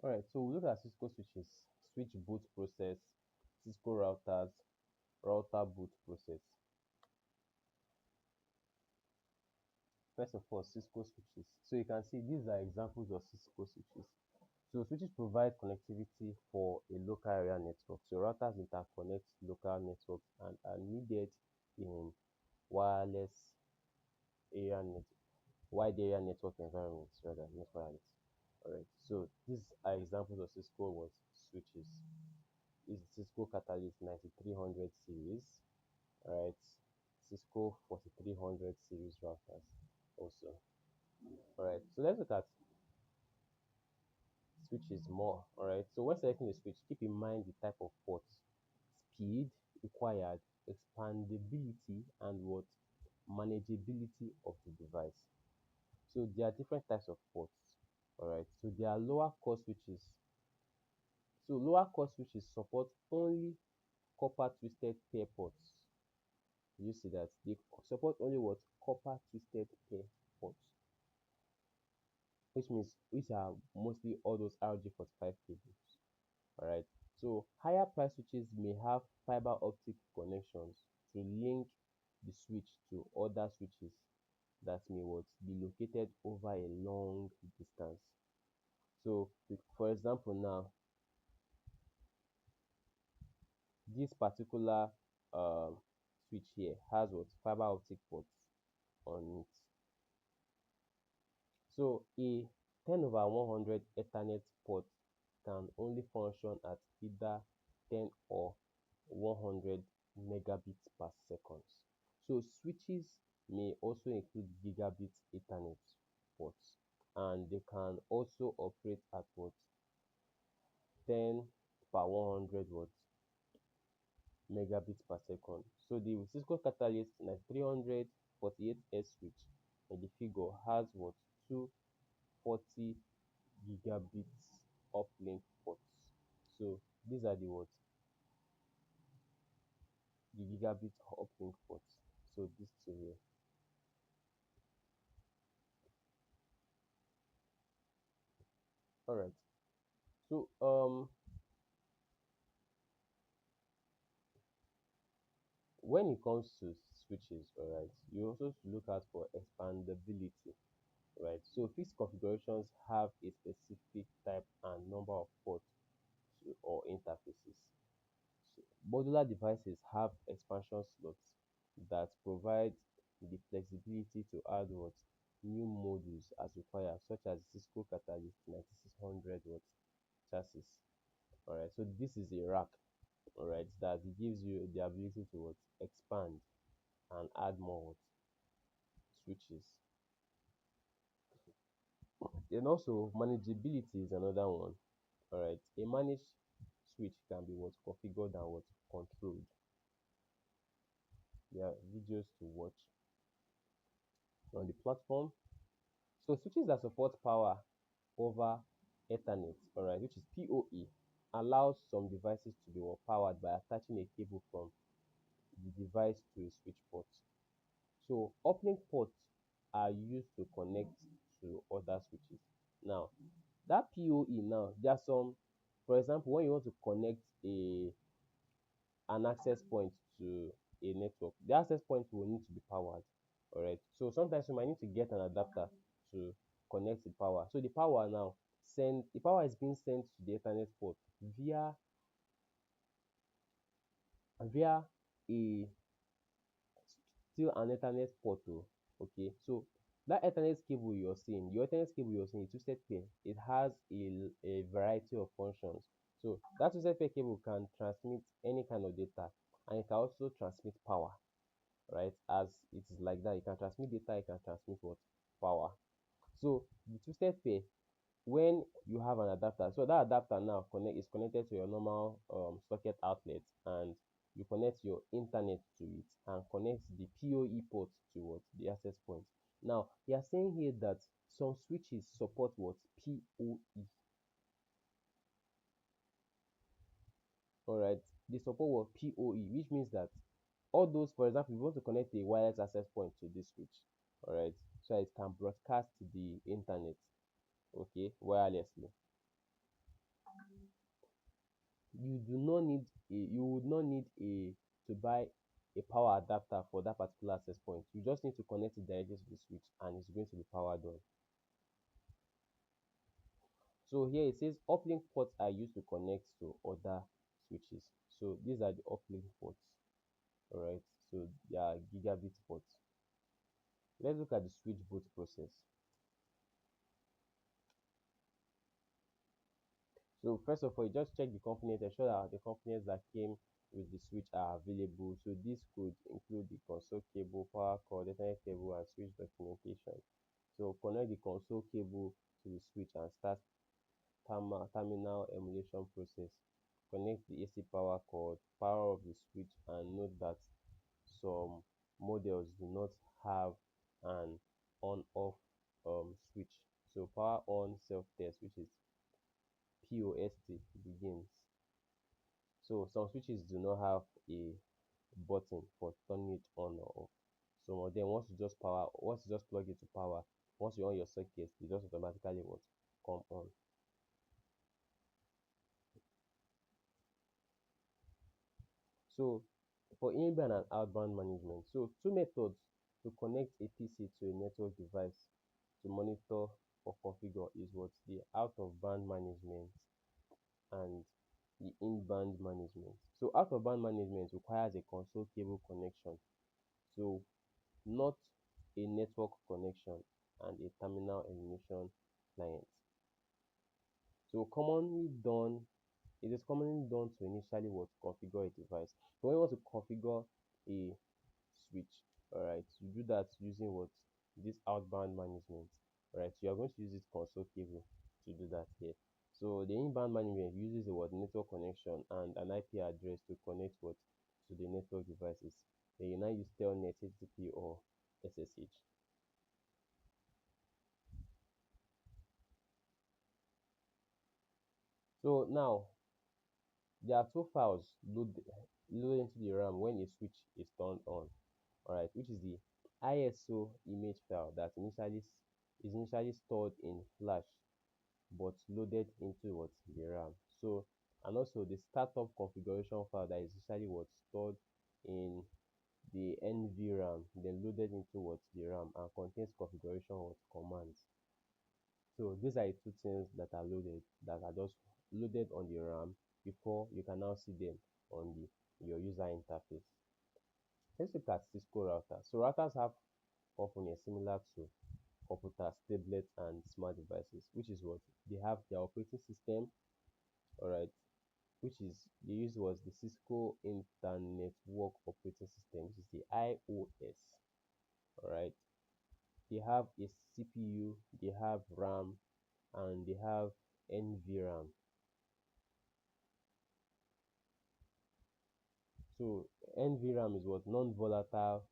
All right, so we look at Cisco switches, switch boot process, Cisco routers, router boot process. First of all, Cisco switches. So you can see these are examples of Cisco switches. So switches provide connectivity for a local area network. So routers interconnect local networks and are needed in wireless area net wide area network environments rather, not wireless. Alright, so these are examples of Cisco what switches. Is Cisco Catalyst 9300 series, alright, Cisco 4300 series routers also. Alright, so let's look at switches more. Alright, so when selecting a switch, keep in mind the type of port, speed required, expandability, and what manageability of the device. So there are different types of ports. Alright, so there are lower core switches. So lower core switches support only copper twisted pair ports. You see that they support only what copper twisted pair ports, which are mostly all those RJ45 cables. Alright, so higher price switches may have fiber optic connections to link the switch to other switches that may what be located over a long distance. So for example now, this particular um switch here has what fiber optic ports on it. So a 10 over 100 Ethernet port can only function at either 10 or 100 megabits per second. So switches may also include gigabit Ethernet ports, and they can also operate at what 10 per 100 what megabits per second. So the Cisco Catalyst 9300 48S switch in the figure has what 240 gigabits uplink ports. So these are the what the gigabit uplink ports. So these two here. All right. So when it comes to switches, all right, you also look out for expandability, right? So fixed configurations have a specific type and number of ports or interfaces. So modular devices have expansion slots that provide the flexibility to add what new modules as required, such as Cisco Catalyst 9600 watt chassis. All right, so this is a rack, all right, that gives you the ability to what expand and add more what switches. Then also manageability is another one. All right, a managed switch can be what configured and what controlled. There are videos to watch on the platform. So switches that support power over Ethernet, all right, which is PoE, allows some devices to be powered by attaching a cable from the device to a switch port. So uplink ports are used to connect to other switches. Now that PoE now, there are some, for example, when you want to connect an access point to a network, the access point will need to be powered. All right. So sometimes you might need to get an adapter to connect the power. So the power is being sent to the Ethernet port via via a still an Ethernet port. Oh, okay. So that Ethernet cable you're seeing, your Ethernet cable you're seeing, twisted pair, it has a variety of functions. So that twisted pair cable can transmit any kind of data, and it can also transmit power, right? As it is like that, you can transmit data, you can transmit what power. So the twisted pair, when you have an adapter, so that adapter now is connected to your normal socket outlet, and you connect your internet to it and connect the PoE port to what the access point. Now they are saying here that some switches support what PoE. All right, they support what PoE, which means that all those, for example, if you want to connect a wireless access point to this switch, all right, so it can broadcast to the internet, okay, wirelessly. you would not need a to buy a power adapter for that particular access point. You just need to connect it directly to the switch and it's going to be powered on. So here it says uplink ports are used to connect to other switches. So these are the uplink ports. All right, so they are gigabit ports. Let's look at the switch boot process. So first of all, you just check the components, ensure that the components that came with the switch are available. So this could include the console cable, power cord, Ethernet cable, and switch documentation. So connect the console cable to the switch and start terminal emulation process. Connect the AC power cord, power off the switch, and note that some models do not have an on-off switch. So power on self-test, which is POST, begins. So some switches do not have a button for turning it on or off. Some of them, once you just plug it to power, once you on your circuit, it just automatically what come on. So for inbound and outbound management, so two methods to connect a PC to a network device to monitor or configure is what the out of band management and the in-band management. So out of band management requires a console cable connection, so not a network connection, and a terminal emulation client. So it is commonly done to initially what configure a device. So when you want to configure a switch, all right, you do that using what this outbound management. All right, so you are going to use this console cable to do that here. So the inbound management uses the what network connection and an IP address to connect what to the network devices. Then you now use telnet, HTTP, or SSH. So now there are two files loaded into the RAM when a switch is turned on. All right, which is the ISO image file that is initially stored in flash but loaded into what the RAM. So and also the startup configuration file that is usually what stored in the NVRAM, then loaded into what the RAM and contains configuration what commands. So these are the two things that are just loaded on the RAM before you can now see them on your user interface. Let's look at Cisco routers. So routers have components similar to computers, tablets, and smart devices, which is what they have their operating system, all right, which is they use was the Cisco Internet Work Operating System, which is the IOS, all right. They have a CPU, they have RAM, and they have NVRAM. So NVRAM is what non-volatile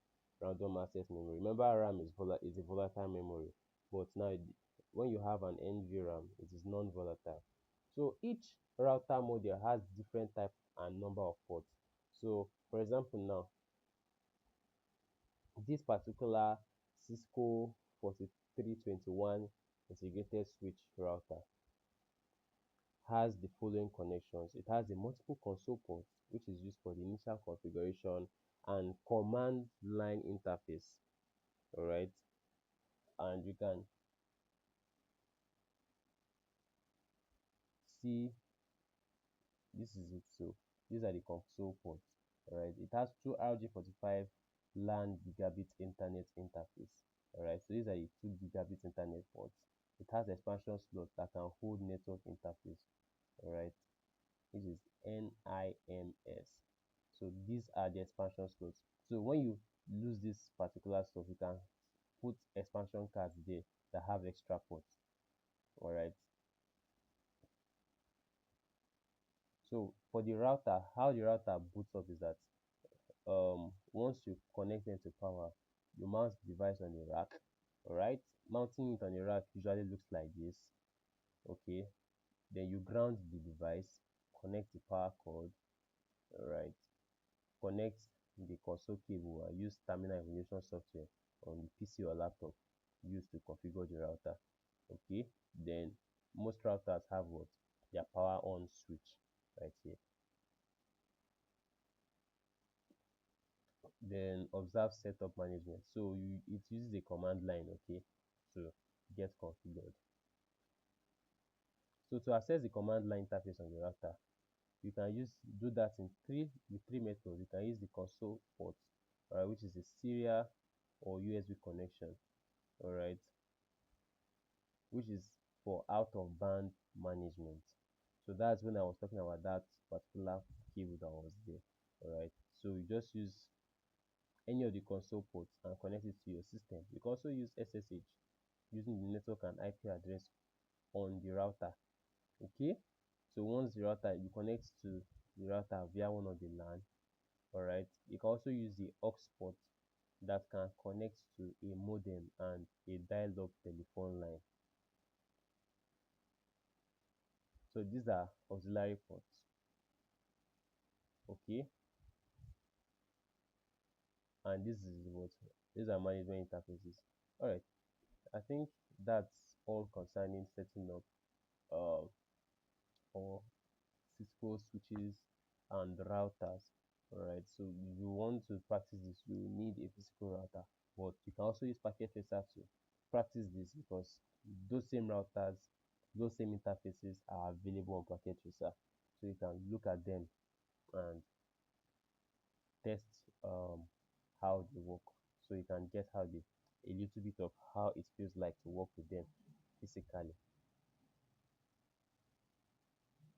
random access memory. Remember, RAM is a volatile memory, but now when you have an NVRAM, it is non-volatile. So each router model has different type and number of ports. So for example, now this particular Cisco 4321 integrated switch router has the following connections. It has a multiple console ports, which is used for the initial configuration and command line interface. All right, and you can see this is it. So these are the console ports. All right, it has two RJ45 LAN gigabit internet interface. All right, so these are the 2 gigabit internet ports. It has expansion slot that can hold network interface. All right, this is NIMS. So these are the expansion slots. So when you lose this particular slot, you can put expansion cards there that have extra ports. All right. So for the router, how the router boots up is that once you connect them to power, you mount the device on the rack. All right. Mounting it on the rack usually looks like this. Okay. Then you ground the device, connect the power cord. All right. Connect the console cable and use terminal emulation software on the PC or laptop used to configure the router. Okay, then most routers have what their power on switch. right here. Then observe setup management. So it uses a command line, okay, to get configured. So to access the command line interface on the router, you can do that in three methods. You can use the console port, all right, which is a serial or USB connection, all right, which is for out of band management. So that's when I was talking about that particular cable that was there, all right. So you just use any of the console ports and connect it to your system. You can also use SSH using the network and IP address on the router, okay. So once the router, you connect to the router via one of the LAN, all right. You can also use the aux port that can connect to a modem and a dial-up telephone line. So these are auxiliary ports, okay. And this is what these are management interfaces. All right, I think that's all concerning setting up or Cisco switches and routers. All right, so if you want to practice this, you need a physical router, but you can also use packet tracer to practice this because those same routers, those same interfaces are available on packet tracer, so you can look at them and test how they work, so you can get how they a little bit of how it feels like to work with them physically.